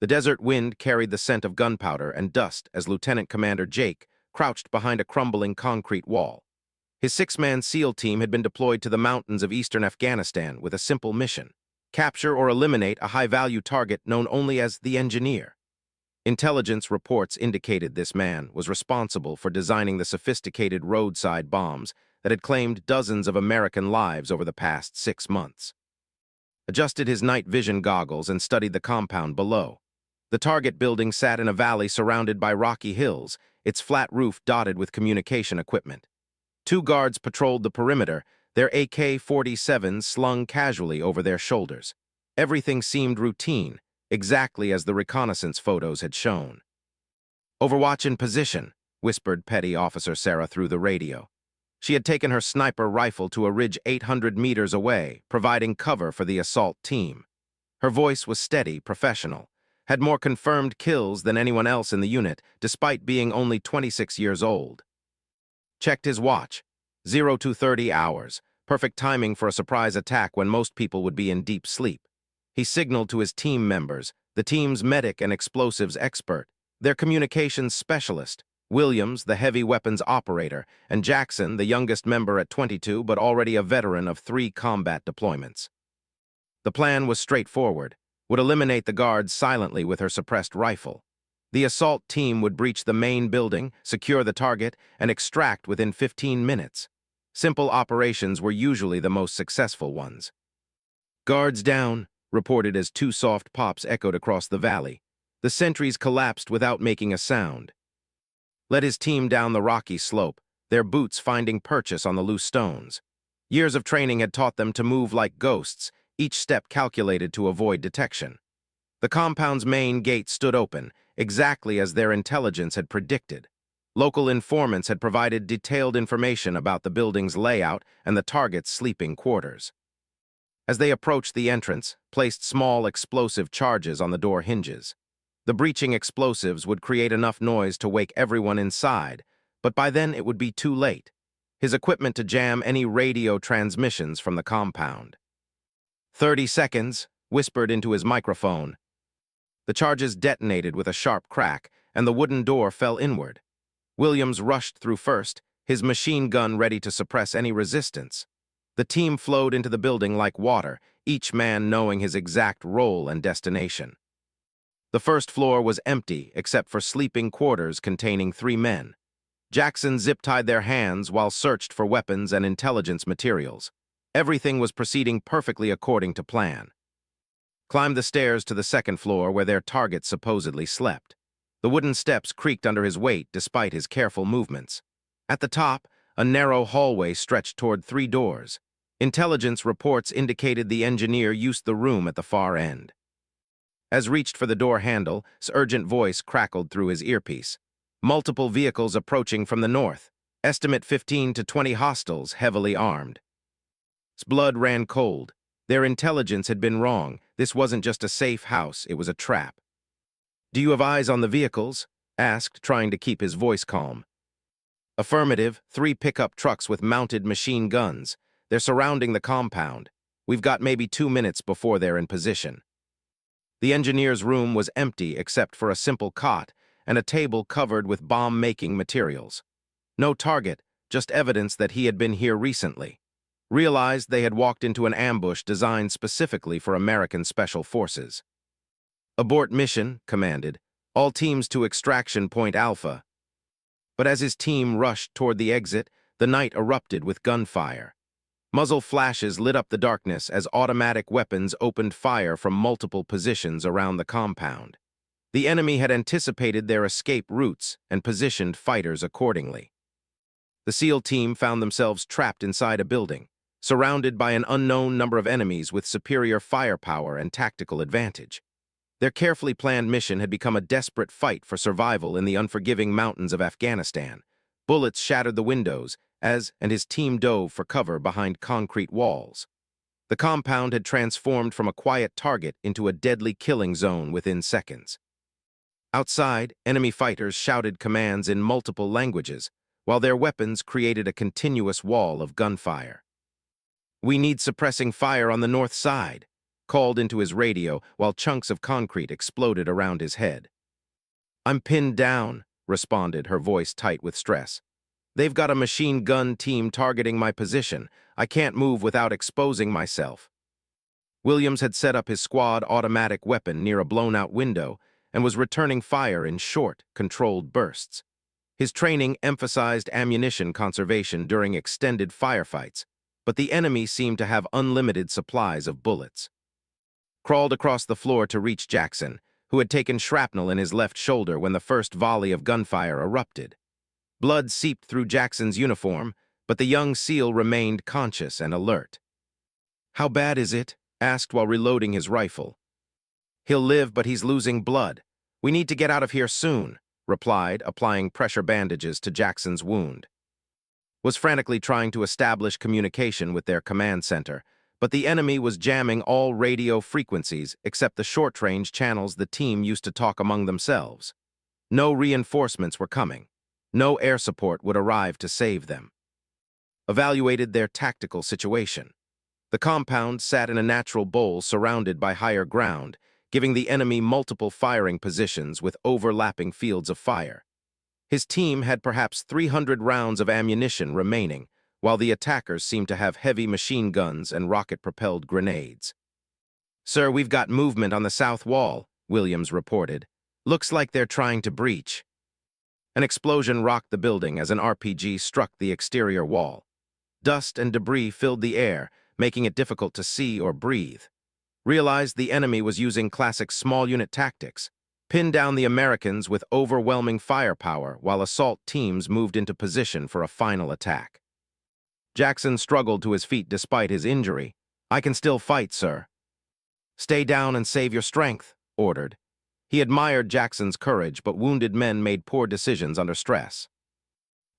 The desert wind carried the scent of gunpowder and dust as Lieutenant Commander Jake crouched behind a crumbling concrete wall. His six-man SEAL team had been deployed to the mountains of eastern Afghanistan with a simple mission: capture or eliminate a high-value target known only as the Engineer. Intelligence reports indicated this man was responsible for designing the sophisticated roadside bombs that had claimed dozens of American lives over the past 6 months. Adjusted his night vision goggles and studied the compound below. The target building sat in a valley surrounded by rocky hills, its flat roof dotted with communication equipment. 2 guards patrolled the perimeter, their AK-47s slung casually over their shoulders. Everything seemed routine, exactly as the reconnaissance photos had shown. "Overwatch in position," whispered Petty Officer Sarah through the radio. She had taken her sniper rifle to a ridge 800 meters away, providing cover for the assault team. Her voice was steady, professional, had more confirmed kills than anyone else in the unit, despite being only 26 years old. Checked his watch. 0230 hours. Perfect timing for a surprise attack when most people would be in deep sleep. He signaled to his team members, the team's medic and explosives expert, their communications specialist, Williams, the heavy weapons operator, and Jackson, the youngest member at 22 but already a veteran of 3 combat deployments. The plan was straightforward: would eliminate the guards silently with her suppressed rifle. The assault team would breach the main building, secure the target, and extract within 15 minutes. Simple operations were usually the most successful ones. "Guards down," reported as 2 soft pops echoed across the valley. The sentries collapsed without making a sound. Led his team down the rocky slope, their boots finding purchase on the loose stones. Years of training had taught them to move like ghosts, each step calculated to avoid detection. The compound's main gate stood open, exactly as their intelligence had predicted. Local informants had provided detailed information about the building's layout and the target's sleeping quarters. As they approached the entrance, placed small explosive charges on the door hinges. The breaching explosives would create enough noise to wake everyone inside, but by then it would be too late. His equipment to jam any radio transmissions from the compound. 30 seconds, whispered into his microphone. The charges detonated with a sharp crack, and the wooden door fell inward. Williams rushed through first, his machine gun ready to suppress any resistance. The team flowed into the building like water, each man knowing his exact role and destination. The first floor was empty except for sleeping quarters containing 3 men. Jackson zip-tied their hands while searched for weapons and intelligence materials. Everything was proceeding perfectly according to plan. Climbed the stairs to the second floor where their target supposedly slept. The wooden steps creaked under his weight despite his careful movements. At the top, a narrow hallway stretched toward 3 doors. Intelligence reports indicated the engineer used the room at the far end. As reached for the door handle, his urgent voice crackled through his earpiece. Multiple vehicles approaching from the north. Estimate 15 to 20 hostiles, heavily armed. His blood ran cold. Their intelligence had been wrong. This wasn't just a safe house, it was a trap. "Do you have eyes on the vehicles?" asked, trying to keep his voice calm. "Affirmative, 3 pickup trucks with mounted machine guns. They're surrounding the compound. We've got maybe 2 minutes before they're in position." The engineer's room was empty except for a simple cot and a table covered with bomb-making materials. No target, just evidence that he had been here recently. Realized they had walked into an ambush designed specifically for American Special Forces. "Abort mission," commanded. "All teams to extraction point Alpha." But as his team rushed toward the exit, the night erupted with gunfire. Muzzle flashes lit up the darkness as automatic weapons opened fire from multiple positions around the compound. The enemy had anticipated their escape routes and positioned fighters accordingly. The SEAL team found themselves trapped inside a building, surrounded by an unknown number of enemies with superior firepower and tactical advantage. Their carefully planned mission had become a desperate fight for survival in the unforgiving mountains of Afghanistan. Bullets shattered the windows and his team dove for cover behind concrete walls. The compound had transformed from a quiet target into a deadly killing zone within seconds. Outside, enemy fighters shouted commands in multiple languages, while their weapons created a continuous wall of gunfire. "We need suppressing fire on the north side," called into his radio while chunks of concrete exploded around his head. "I'm pinned down," responded, her voice tight with stress. "They've got a machine gun team targeting my position. I can't move without exposing myself." Williams had set up his squad automatic weapon near a blown-out window and was returning fire in short, controlled bursts. His training emphasized ammunition conservation during extended firefights, but the enemy seemed to have unlimited supplies of bullets. Crawled across the floor to reach Jackson, who had taken shrapnel in his left shoulder when the first volley of gunfire erupted. Blood seeped through Jackson's uniform, but the young SEAL remained conscious and alert. "How bad is it?" asked while reloading his rifle. "He'll live, but he's losing blood. We need to get out of here soon," replied, applying pressure bandages to Jackson's wound. Was frantically trying to establish communication with their command center, but the enemy was jamming all radio frequencies except the short-range channels the team used to talk among themselves. No reinforcements were coming. No air support would arrive to save them. Evaluated their tactical situation. The compound sat in a natural bowl surrounded by higher ground, giving the enemy multiple firing positions with overlapping fields of fire. His team had perhaps 300 rounds of ammunition remaining, while the attackers seemed to have heavy machine guns and rocket-propelled grenades. "Sir, we've got movement on the south wall," Williams reported. "Looks like they're trying to breach." An explosion rocked the building as an RPG struck the exterior wall. Dust and debris filled the air, making it difficult to see or breathe. Realized the enemy was using classic small-unit tactics, pinned down the Americans with overwhelming firepower while assault teams moved into position for a final attack. Jackson struggled to his feet despite his injury. "I can still fight, sir." "Stay down and save your strength," ordered. He admired Jackson's courage, but wounded men made poor decisions under stress.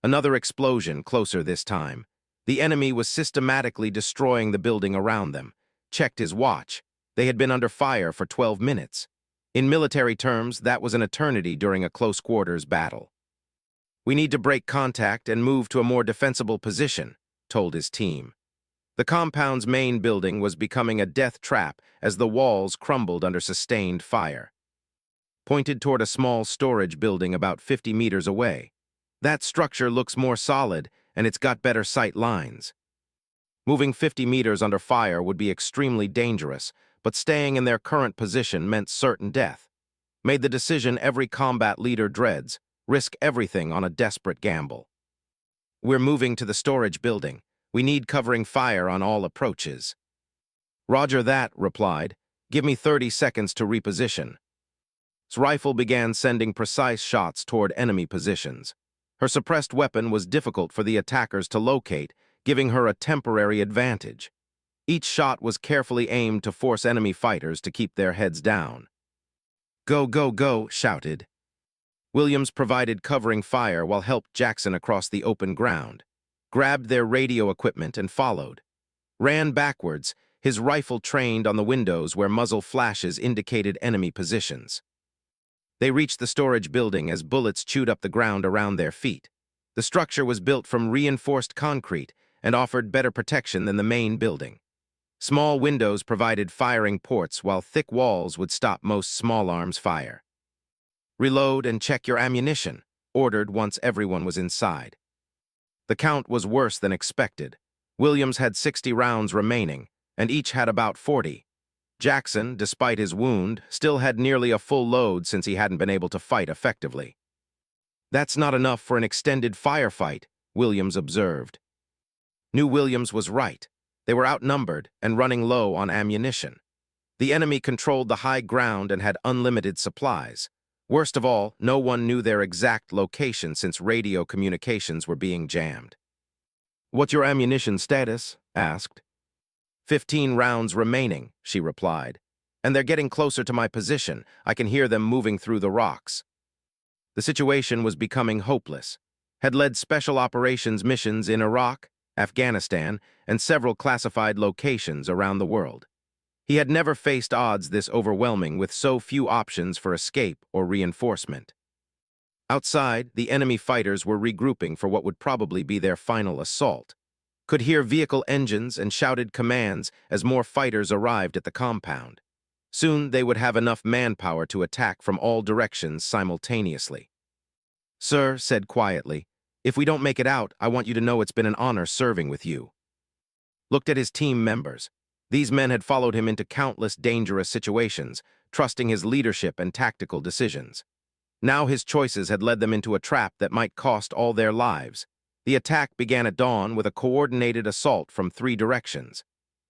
Another explosion, closer this time. The enemy was systematically destroying the building around them. Checked his watch. They had been under fire for 12 minutes. In military terms, that was an eternity during a close-quarters battle. "We need to break contact and move to a more defensible position," told his team. The compound's main building was becoming a death trap as the walls crumbled under sustained fire. Pointed toward a small storage building about 50 meters away. "That structure looks more solid, and it's got better sight lines." Moving 50 meters under fire would be extremely dangerous, but staying in their current position meant certain death. Made the decision every combat leader dreads: risk everything on a desperate gamble. "We're moving to the storage building. We need covering fire on all approaches." "Roger that," replied. "Give me 30 seconds to reposition." His rifle began sending precise shots toward enemy positions. Her suppressed weapon was difficult for the attackers to locate, giving her a temporary advantage. Each shot was carefully aimed to force enemy fighters to keep their heads down. "Go, go, go," shouted. Williams provided covering fire while helped Jackson across the open ground. Grabbed their radio equipment and followed. Ran backwards, his rifle trained on the windows where muzzle flashes indicated enemy positions. They reached the storage building as bullets chewed up the ground around their feet. The structure was built from reinforced concrete and offered better protection than the main building. Small windows provided firing ports while thick walls would stop most small arms fire. "Reload and check your ammunition," ordered once everyone was inside. The count was worse than expected. Williams had 60 rounds remaining, and each had about 40. Jackson, despite his wound, still had nearly a full load since he hadn't been able to fight effectively. "That's not enough for an extended firefight," Williams observed. Knew Williams was right. They were outnumbered and running low on ammunition. The enemy controlled the high ground and had unlimited supplies. Worst of all, no one knew their exact location since radio communications were being jammed. "What's your ammunition status?" asked. 15 rounds remaining," she replied. "And they're getting closer to my position. I can hear them moving through the rocks." The situation was becoming hopeless. Had led special operations missions in Iraq, Afghanistan, and several classified locations around the world. He had never faced odds this overwhelming with so few options for escape or reinforcement. Outside, the enemy fighters were regrouping for what would probably be their final assault. could hear vehicle engines and shouted commands as more fighters arrived at the compound. Soon they would have enough manpower to attack from all directions simultaneously. "Sir," said quietly, "if we don't make it out, I want you to know it's been an honor serving with you." Looked at his team members. These men had followed him into countless dangerous situations, trusting his leadership and tactical decisions. Now his choices had led them into a trap that might cost all their lives. The attack began at dawn with a coordinated assault from 3 directions.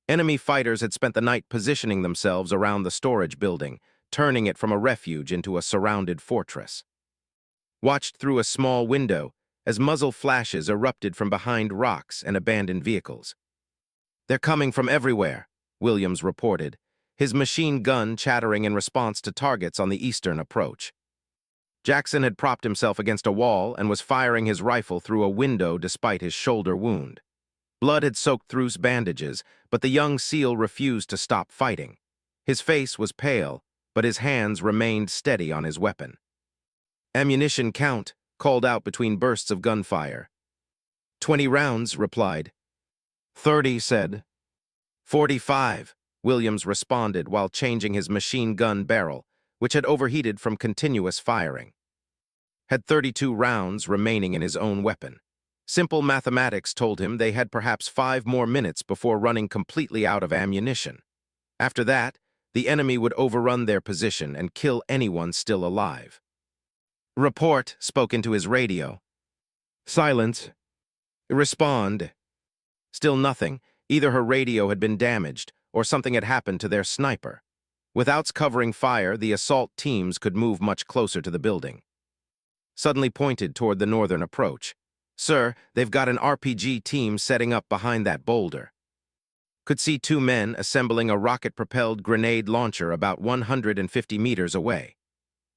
Enemy fighters had spent the night positioning themselves around the storage building, turning it from a refuge into a surrounded fortress. Watched through a small window as muzzle flashes erupted from behind rocks and abandoned vehicles. "They're coming from everywhere," Williams reported, his machine gun chattering in response to targets on the eastern approach. Jackson had propped himself against a wall and was firing his rifle through a window despite his shoulder wound. Blood had soaked through his bandages, but the young SEAL refused to stop fighting. His face was pale, but his hands remained steady on his weapon. "Ammunition count," called out between bursts of gunfire. 20 rounds, replied. 30, said. 45, Williams responded while changing his machine gun barrel, which had overheated from continuous firing. Had 32 rounds remaining in his own weapon. Simple mathematics told him they had perhaps 5 more minutes before running completely out of ammunition. After that, the enemy would overrun their position and kill anyone still alive. "Report," spoke into his radio. "Silence. Respond." Still nothing. Either her radio had been damaged, or something had happened to their sniper. Without covering fire, the assault teams could move much closer to the building. Suddenly pointed toward the northern approach. "Sir, they've got an RPG team setting up behind that boulder." Could see 2 men assembling a rocket-propelled grenade launcher about 150 meters away.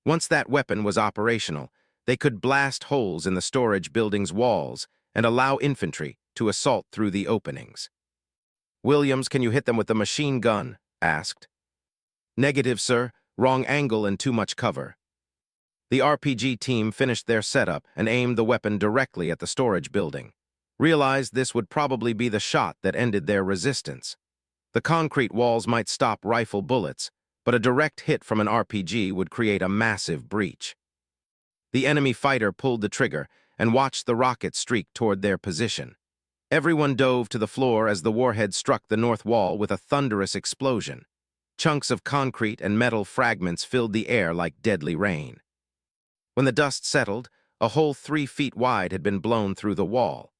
Once that weapon was operational, they could blast holes in the storage building's walls and allow infantry to assault through the openings. "Williams, can you hit them with the machine gun?" asked. "Negative, sir. Wrong angle and too much cover." The RPG team finished their setup and aimed the weapon directly at the storage building. Realized this would probably be the shot that ended their resistance. The concrete walls might stop rifle bullets, but a direct hit from an RPG would create a massive breach. The enemy fighter pulled the trigger and watched the rocket streak toward their position. Everyone dove to the floor as the warhead struck the north wall with a thunderous explosion. Chunks of concrete and metal fragments filled the air like deadly rain. When the dust settled, a hole 3 feet wide had been blown through the wall.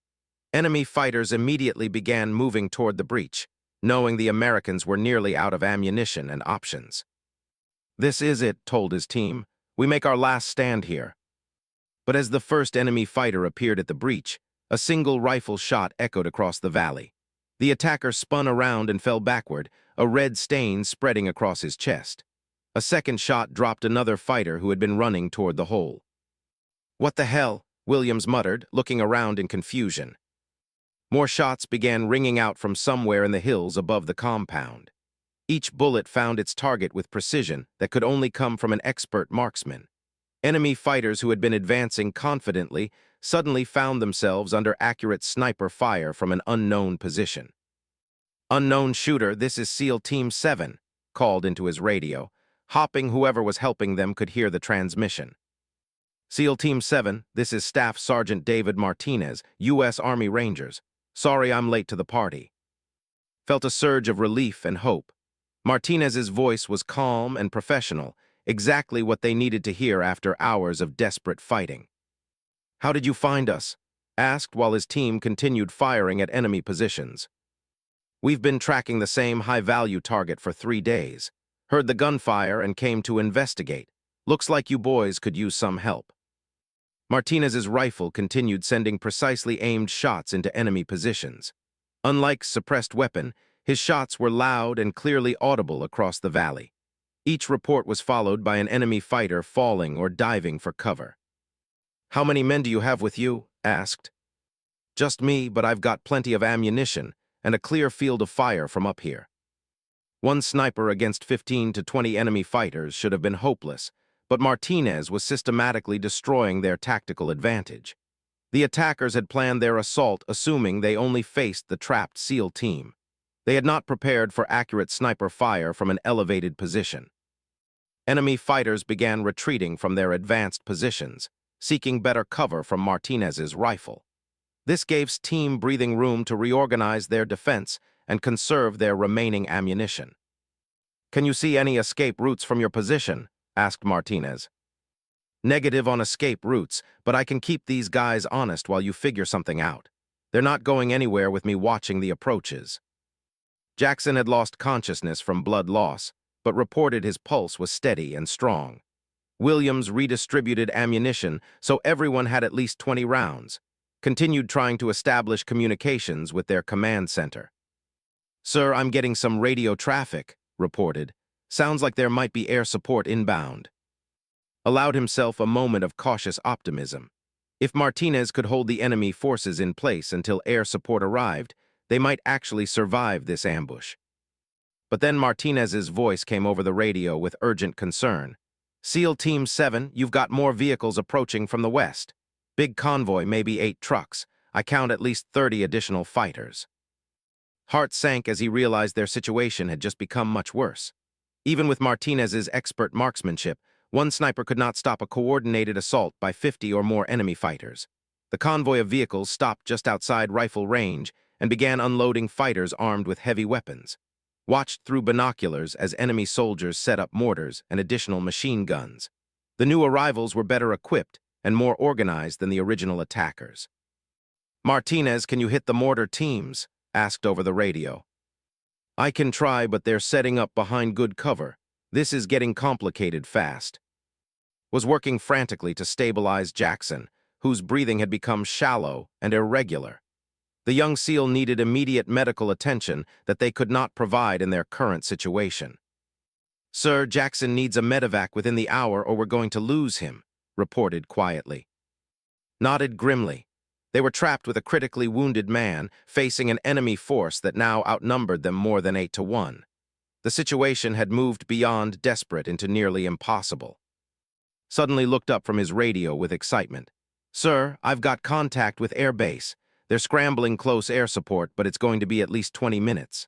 Enemy fighters immediately began moving toward the breach, knowing the Americans were nearly out of ammunition and options. "This is it," told his team. "We make our last stand here." But as the first enemy fighter appeared at the breach, a single rifle shot echoed across the valley. The attacker spun around and fell backward, a red stain spreading across his chest. A second shot dropped another fighter who had been running toward the hole. "What the hell?" Williams muttered, looking around in confusion. More shots began ringing out from somewhere in the hills above the compound. Each bullet found its target with precision that could only come from an expert marksman. Enemy fighters who had been advancing confidently suddenly found themselves under accurate sniper fire from an unknown position. "Unknown shooter, this is SEAL Team 7, called into his radio. Hopping, whoever was helping them could hear the transmission. "SEAL Team 7, this is Staff Sergeant David Martinez, U.S. Army Rangers. Sorry I'm late to the party." Felt a surge of relief and hope. Martinez's voice was calm and professional, exactly what they needed to hear after hours of desperate fighting. "How did you find us?" asked while his team continued firing at enemy positions. "We've been tracking the same high-value target for 3 days. Heard the gunfire and came to investigate. Looks like you boys could use some help." Martinez's rifle continued sending precisely aimed shots into enemy positions. Unlike suppressed weapon, his shots were loud and clearly audible across the valley. Each report was followed by an enemy fighter falling or diving for cover. "How many men do you have with you?" asked. "Just me, but I've got plenty of ammunition and a clear field of fire from up here." One sniper against 15 to 20 enemy fighters should have been hopeless, but Martinez was systematically destroying their tactical advantage. The attackers had planned their assault assuming they only faced the trapped SEAL team. They had not prepared for accurate sniper fire from an elevated position. Enemy fighters began retreating from their advanced positions, seeking better cover from Martinez's rifle. This gave team breathing room to reorganize their defense and conserve their remaining ammunition. "Can you see any escape routes from your position?" asked Martinez. "Negative on escape routes, but I can keep these guys honest while you figure something out. They're not going anywhere with me watching the approaches." Jackson had lost consciousness from blood loss, but reported his pulse was steady and strong. Williams redistributed ammunition so everyone had at least 20 rounds, continued trying to establish communications with their command center. "Sir, I'm getting some radio traffic," reported. "Sounds like there might be air support inbound." Allowed himself a moment of cautious optimism. If Martinez could hold the enemy forces in place until air support arrived, they might actually survive this ambush. But then Martinez's voice came over the radio with urgent concern. "SEAL Team 7, you've got more vehicles approaching from the west. Big convoy, maybe 8 trucks. I count at least 30 additional fighters." Heart sank as he realized their situation had just become much worse. Even with Martinez's expert marksmanship, one sniper could not stop a coordinated assault by 50 or more enemy fighters. The convoy of vehicles stopped just outside rifle range and began unloading fighters armed with heavy weapons. Watched through binoculars as enemy soldiers set up mortars and additional machine guns. The new arrivals were better equipped and more organized than the original attackers. "Martinez, can you hit the mortar teams?" asked over the radio. "I can try, but they're setting up behind good cover. This is getting complicated fast." Was working frantically to stabilize Jackson, whose breathing had become shallow and irregular. The young SEAL needed immediate medical attention that they could not provide in their current situation. "Sir, Jackson needs a medevac within the hour or we're going to lose him," reported quietly. Nodded grimly. They were trapped with a critically wounded man, facing an enemy force that now outnumbered them more than 8 to 1. The situation had moved beyond desperate into nearly impossible. Suddenly looked up from his radio with excitement. "Sir, I've got contact with Air Base. They're scrambling close air support, but it's going to be at least 20 minutes.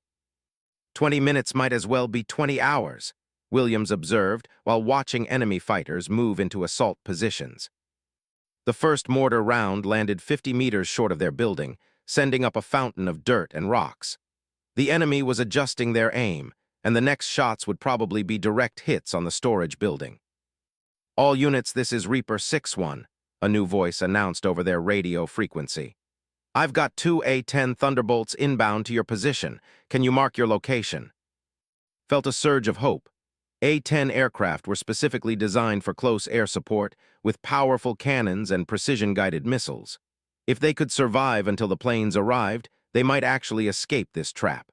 20 minutes might as well be 20 hours, Williams observed while watching enemy fighters move into assault positions. The first mortar round landed 50 meters short of their building, sending up a fountain of dirt and rocks. The enemy was adjusting their aim, and the next shots would probably be direct hits on the storage building. "All units, this is Reaper 6-1, a new voice announced over their radio frequency. "I've got 2 A-10 Thunderbolts inbound to your position. Can you mark your location?" Felt a surge of hope. A-10 aircraft were specifically designed for close air support, with powerful cannons and precision-guided missiles. If they could survive until the planes arrived, they might actually escape this trap.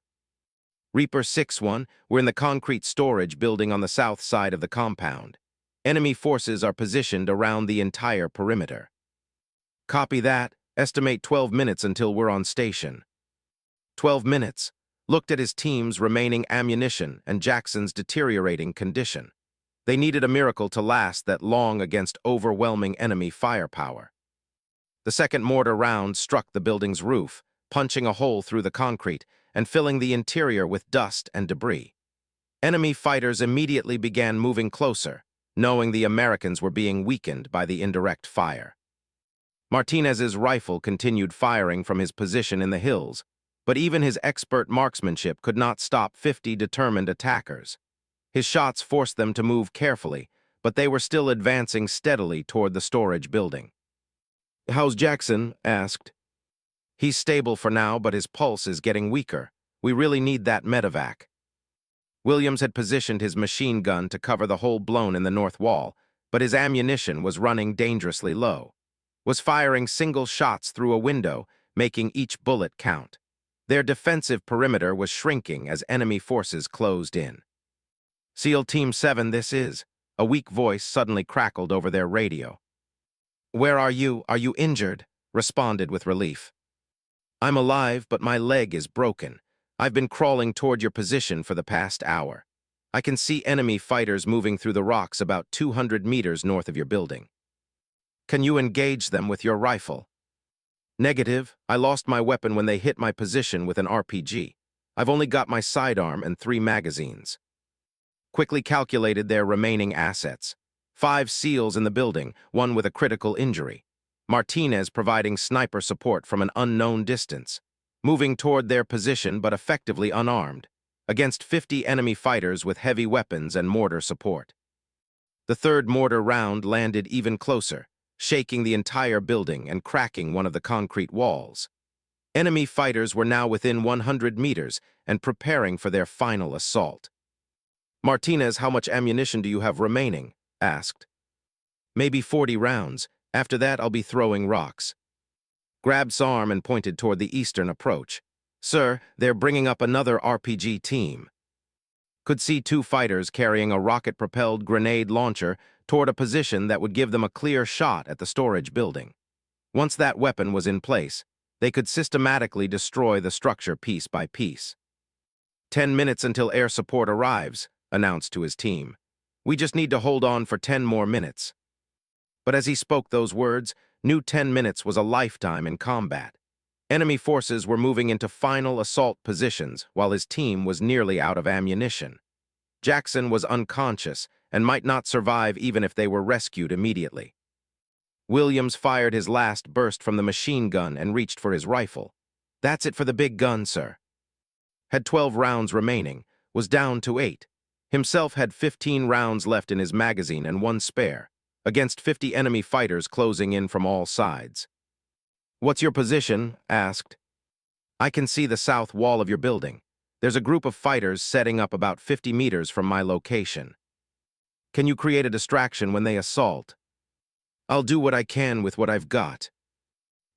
Reaper 6-1 were in the concrete storage building on the south side of the compound. Enemy forces are positioned around the entire perimeter. "Copy that. Estimate 12 minutes until we're on station." 12 minutes. Looked at his team's remaining ammunition and Jackson's deteriorating condition. They needed a miracle to last that long against overwhelming enemy firepower. The second mortar round struck the building's roof, punching a hole through the concrete and filling the interior with dust and debris. Enemy fighters immediately began moving closer, knowing the Americans were being weakened by the indirect fire. Martinez's rifle continued firing from his position in the hills, but even his expert marksmanship could not stop 50 determined attackers. His shots forced them to move carefully, but they were still advancing steadily toward the storage building. "How's Jackson?" asked. "He's stable for now, but his pulse is getting weaker. We really need that medevac." Williams had positioned his machine gun to cover the hole blown in the north wall, but his ammunition was running dangerously low. Was firing single shots through a window, making each bullet count. Their defensive perimeter was shrinking as enemy forces closed in. "SEAL Team 7, this is," a weak voice suddenly crackled over their radio. "Where are you? Are you injured?" responded with relief. "I'm alive, but my leg is broken. I've been crawling toward your position for the past hour. I can see enemy fighters moving through the rocks about 200 meters north of your building. Can you engage them with your rifle?" Negative, I lost my weapon when they hit my position with an RPG. I've only got my sidearm and 3 magazines. Quickly calculated their remaining assets. 5 SEALs in the building, 1 with a critical injury. Martinez providing sniper support from an unknown distance, moving toward their position but effectively unarmed, against 50 enemy fighters with heavy weapons and mortar support. The third mortar round landed even closer, shaking the entire building and cracking one of the concrete walls. Enemy fighters were now within 100 meters and preparing for their final assault. "Martinez, how much ammunition do you have remaining?" asked. "Maybe 40 rounds. After that, I'll be throwing rocks." Grabbed arm and pointed toward the eastern approach. "Sir, they're bringing up another RPG team." Could see 2 fighters carrying a rocket-propelled grenade launcher toward a position that would give them a clear shot at the storage building. Once that weapon was in place, they could systematically destroy the structure piece by piece. 10 minutes until air support arrives," announced to his team. "We just need to hold on for 10 more minutes." But as he spoke those words, knew 10 minutes was a lifetime in combat. Enemy forces were moving into final assault positions while his team was nearly out of ammunition. Jackson was unconscious and might not survive even if they were rescued immediately. Williams fired his last burst from the machine gun and reached for his rifle. "That's it for the big gun, sir." Had 12 rounds remaining, was down to 8. Himself had 15 rounds left in his magazine and 1 spare, against 50 enemy fighters closing in from all sides. "What's your position?" asked. "I can see the south wall of your building. There's a group of fighters setting up about 50 meters from my location. Can you create a distraction when they assault?" "I'll do what I can with what I've got."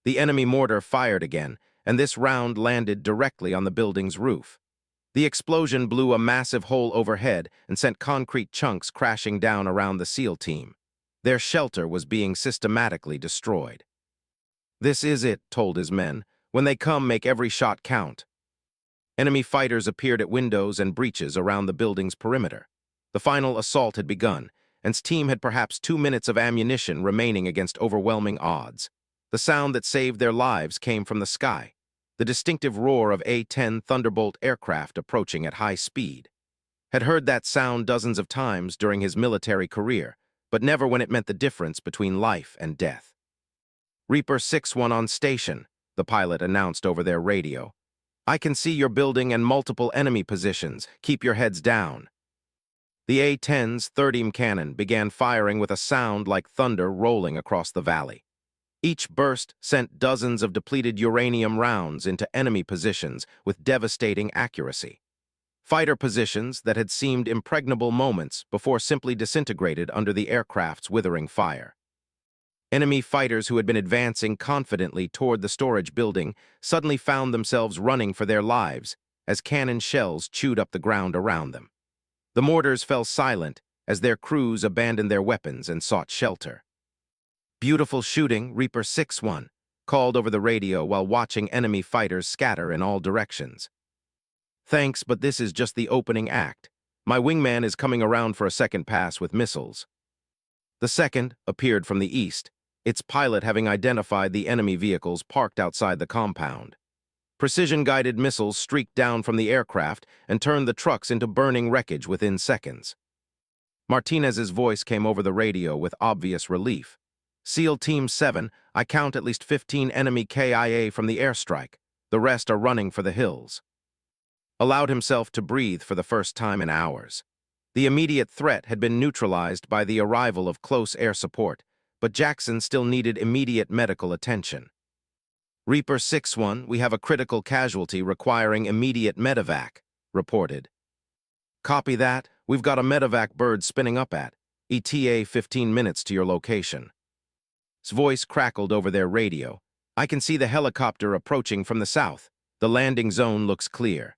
The enemy mortar fired again, and this round landed directly on the building's roof. The explosion blew a massive hole overhead and sent concrete chunks crashing down around the SEAL team. Their shelter was being systematically destroyed. "This is it," told his men. "When they come, make every shot count." Enemy fighters appeared at windows and breaches around the building's perimeter. The final assault had begun, and his team had perhaps 2 minutes of ammunition remaining against overwhelming odds. The sound that saved their lives came from the sky, the distinctive roar of A-10 Thunderbolt aircraft approaching at high speed. Had heard that sound dozens of times during his military career, but never when it meant the difference between life and death. "Reaper 6-1 on station," the pilot announced over their radio. "I can see your building and multiple enemy positions. Keep your heads down." The A-10's 30 cannon began firing with a sound like thunder rolling across the valley. Each burst sent dozens of depleted uranium rounds into enemy positions with devastating accuracy. Fighter positions that had seemed impregnable moments before simply disintegrated under the aircraft's withering fire. Enemy fighters who had been advancing confidently toward the storage building suddenly found themselves running for their lives as cannon shells chewed up the ground around them. The mortars fell silent as their crews abandoned their weapons and sought shelter. "Beautiful shooting, Reaper 6-1, called over the radio while watching enemy fighters scatter in all directions. "Thanks, but this is just the opening act. My wingman is coming around for a second pass with missiles." The second appeared from the east, its pilot having identified the enemy vehicles parked outside the compound. Precision-guided missiles streaked down from the aircraft and turned the trucks into burning wreckage within seconds. Martinez's voice came over the radio with obvious relief. "SEAL Team 7, I count at least 15 enemy KIA from the airstrike. The rest are running for the hills." Allowed himself to breathe for the first time in hours. The immediate threat had been neutralized by the arrival of close air support, but Jackson still needed immediate medical attention. "Reaper 6-1, we have a critical casualty requiring immediate medevac," reported. "Copy that. We've got a medevac bird spinning up at ETA 15 minutes to your location." His voice crackled over their radio. "I can see the helicopter approaching from the south. The landing zone looks clear."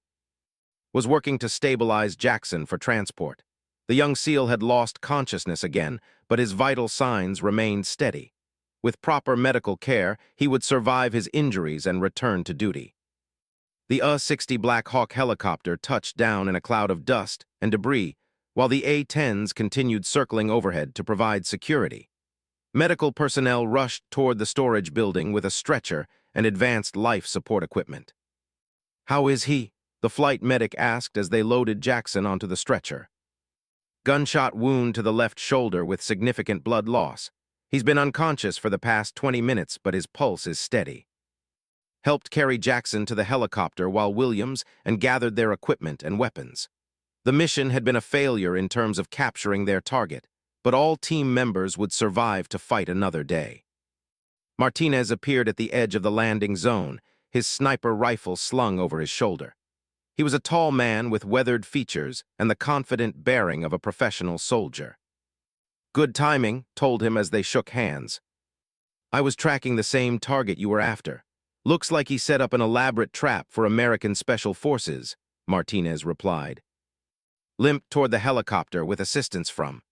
Was working to stabilize Jackson for transport. The young SEAL had lost consciousness again, but his vital signs remained steady. With proper medical care, he would survive his injuries and return to duty. The A-60 Black Hawk helicopter touched down in a cloud of dust and debris, while the A-10s continued circling overhead to provide security. Medical personnel rushed toward the storage building with a stretcher and advanced life support equipment. "How is he?" the flight medic asked as they loaded Jackson onto the stretcher. "Gunshot wound to the left shoulder with significant blood loss. He's been unconscious for the past 20 minutes, but his pulse is steady." Helped carry Jackson to the helicopter while Williams and gathered their equipment and weapons. The mission had been a failure in terms of capturing their target, but all team members would survive to fight another day. Martinez appeared at the edge of the landing zone, his sniper rifle slung over his shoulder. He was a tall man with weathered features and the confident bearing of a professional soldier. "Good timing," told him as they shook hands. "I was tracking the same target you were after. Looks like he set up an elaborate trap for American Special Forces," Martinez replied. Limped toward the helicopter with assistance from.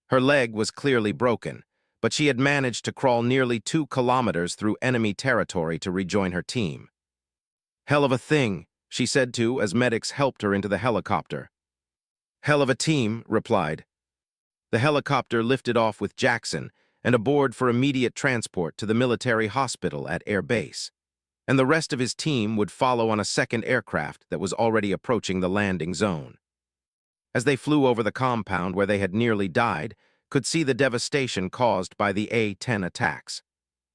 Her leg was clearly broken, but she had managed to crawl nearly 2 kilometers through enemy territory to rejoin her team. "Hell of a thing," she said too as medics helped her into the helicopter. "Hell of a team," replied. The helicopter lifted off with Jackson and aboard for immediate transport to the military hospital at Air Base, and the rest of his team would follow on a second aircraft that was already approaching the landing zone. As they flew over the compound where they had nearly died, could see the devastation caused by the A-10 attacks.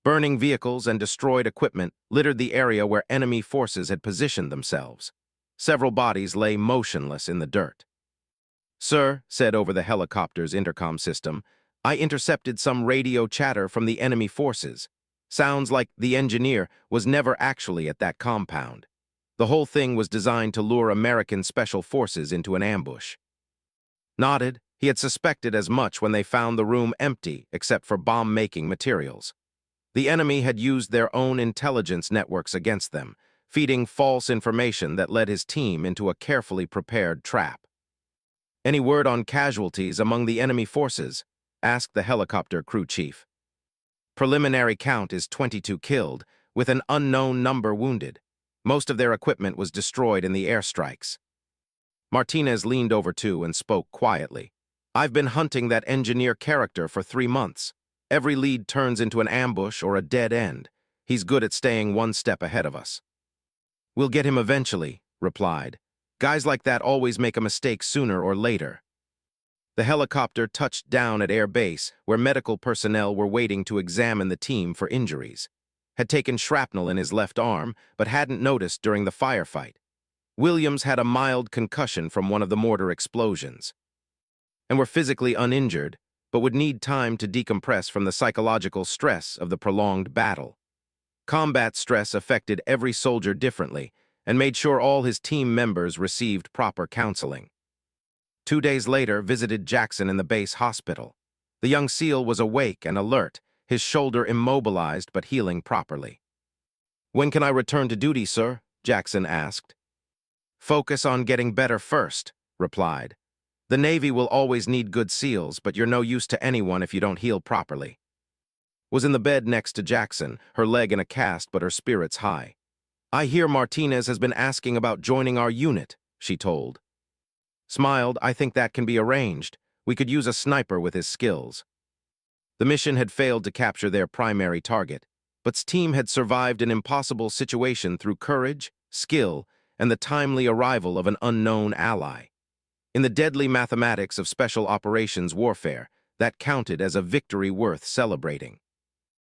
Burning vehicles and destroyed equipment littered the area where enemy forces had positioned themselves. Several bodies lay motionless in the dirt. "Sir," said over the helicopter's intercom system, "I intercepted some radio chatter from the enemy forces. Sounds like the engineer was never actually at that compound. The whole thing was designed to lure American Special Forces into an ambush." Nodded. He had suspected as much when they found the room empty except for bomb-making materials. The enemy had used their own intelligence networks against them, feeding false information that led his team into a carefully prepared trap. "Any word on casualties among the enemy forces?" asked the helicopter crew chief. "Preliminary count is 22 killed, with an unknown number wounded. Most of their equipment was destroyed in the airstrikes." Martinez leaned over too and spoke quietly. "I've been hunting that engineer character for 3 months. Every lead turns into an ambush or a dead end. He's good at staying one step ahead of us." "We'll get him eventually," replied. "Guys like that always make a mistake sooner or later." The helicopter touched down at Air Base, where medical personnel were waiting to examine the team for injuries. Had taken shrapnel in his left arm, but hadn't noticed during the firefight. Williams had a mild concussion from one of the mortar explosions, and were physically uninjured, but would need time to decompress from the psychological stress of the prolonged battle. Combat stress affected every soldier differently and made sure all his team members received proper counseling. 2 days later, visited Jackson in the base hospital. The young SEAL was awake and alert, his shoulder immobilized but healing properly. "When can I return to duty, sir?" Jackson asked. "Focus on getting better first," replied. "The Navy will always need good SEALs, but you're no use to anyone if you don't heal properly." Was in the bed next to Jackson, her leg in a cast but her spirits high. "I hear Martinez has been asking about joining our unit," she told. Smiled. "I think that can be arranged. We could use a sniper with his skills." The mission had failed to capture their primary target, but's team had survived an impossible situation through courage, skill, and the timely arrival of an unknown ally. In the deadly mathematics of special operations warfare, that counted as a victory worth celebrating.